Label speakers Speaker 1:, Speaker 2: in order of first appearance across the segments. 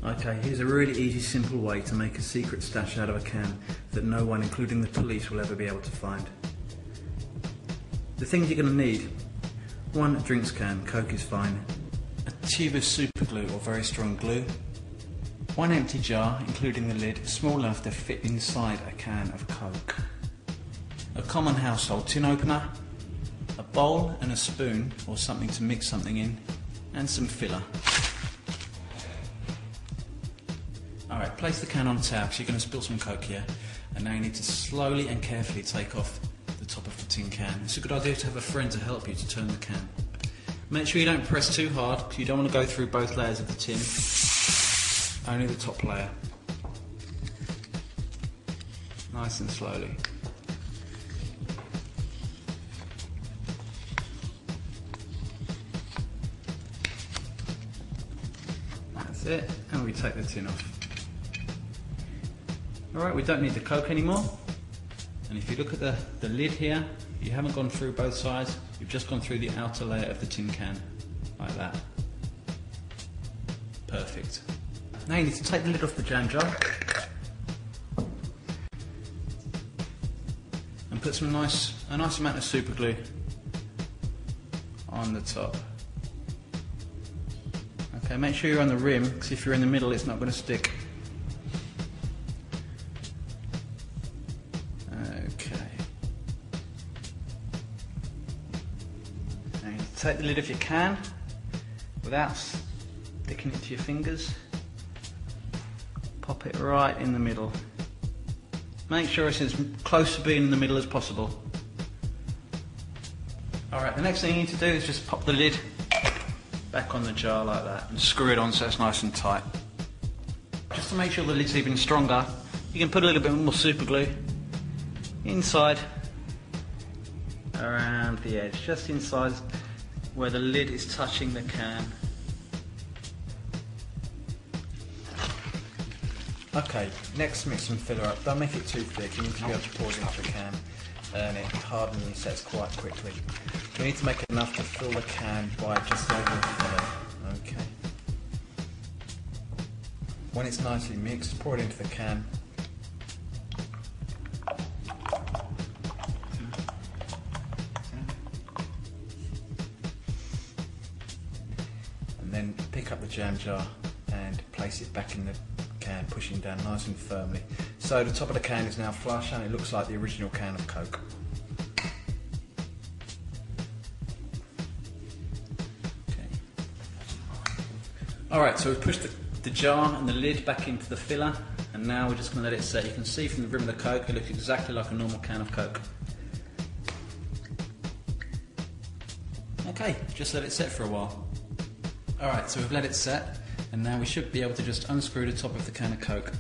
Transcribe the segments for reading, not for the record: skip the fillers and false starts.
Speaker 1: Okay, here's a really easy, simple way to make a secret stash out of a can that no one, including the police, will ever be able to find. The things you're going to need: 1 drinks can, Coke is fine, a tube of super glue or very strong glue, 1 empty jar, including the lid, small enough to fit inside a can of Coke, a common household tin opener, a bowl and a spoon or something to mix something in, and some filler. Alright, place the can on a towel because you're going to spill some Coke here, and now you need to slowly and carefully take off the top of the tin can. It's a good idea to have a friend to help you to turn the can. Make sure you don't press too hard because you don't want to go through both layers of the tin, only the top layer. Nice and slowly. That's it, and we take the tin off. Alright, we don't need the Coke anymore, and if you look at the lid here, you haven't gone through both sides, you've just gone through the outer layer of the tin can, like that. Perfect. Now you need to take the lid off the jam jar and put a nice amount of super glue on the top. Okay, make sure you're on the rim, because if you're in the middle it's not going to stick. Take the lid of your can without sticking it to your fingers. Pop it right in the middle. Make sure it's as close to being in the middle as possible. Alright, the next thing you need to do is just pop the lid back on the jar like that and screw it on so it's nice and tight. Just to make sure the lid's even stronger, you can put a little bit more super glue inside around the edge, just inside where the lid is touching the can. Okay, next mix some filler up. Don't make it too thick, you need to be able to pour it into the can and it hardens and sets quite quickly. You need to make enough to fill the can by just over the filler. Okay. When it's nicely mixed, pour it into the can. And then pick up the jam jar and place it back in the can, pushing down nice and firmly. So the top of the can is now flush and it looks like the original can of Coke. Okay. Alright, so we've pushed the jar and the lid back into the filler, and now we're just going to let it set. You can see from the rim of the Coke it looks exactly like a normal can of Coke. Okay, just let it set for a while. Alright, so we've let it set, and now we should be able to just unscrew the top of the can of Coke.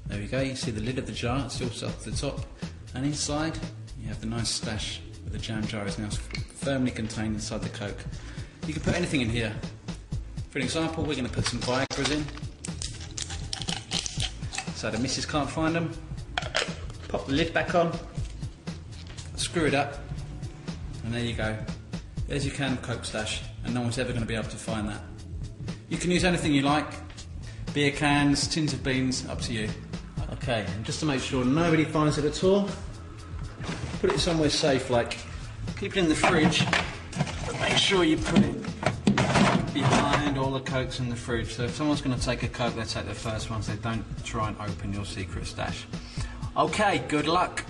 Speaker 1: There we go, you see the lid of the jar, it's still set to the top, and inside you have the nice stash where the jam jar is now firmly contained inside the Coke. You can put anything in here. For an example, we're going to put some Viagras in, so the missus can't find them. Pop the lid back on, screw it up, and there you go. There's your can of Coke stash, and no one's ever going to be able to find that. You can use anything you like, beer cans, tins of beans, up to you. Okay, and just to make sure nobody finds it at all, put it somewhere safe, like keep it in the fridge, but make sure you put it behind all the Cokes in the fridge. So if someone's going to take a Coke, they'll take the first one, so don't try and open your secret stash. Okay, good luck.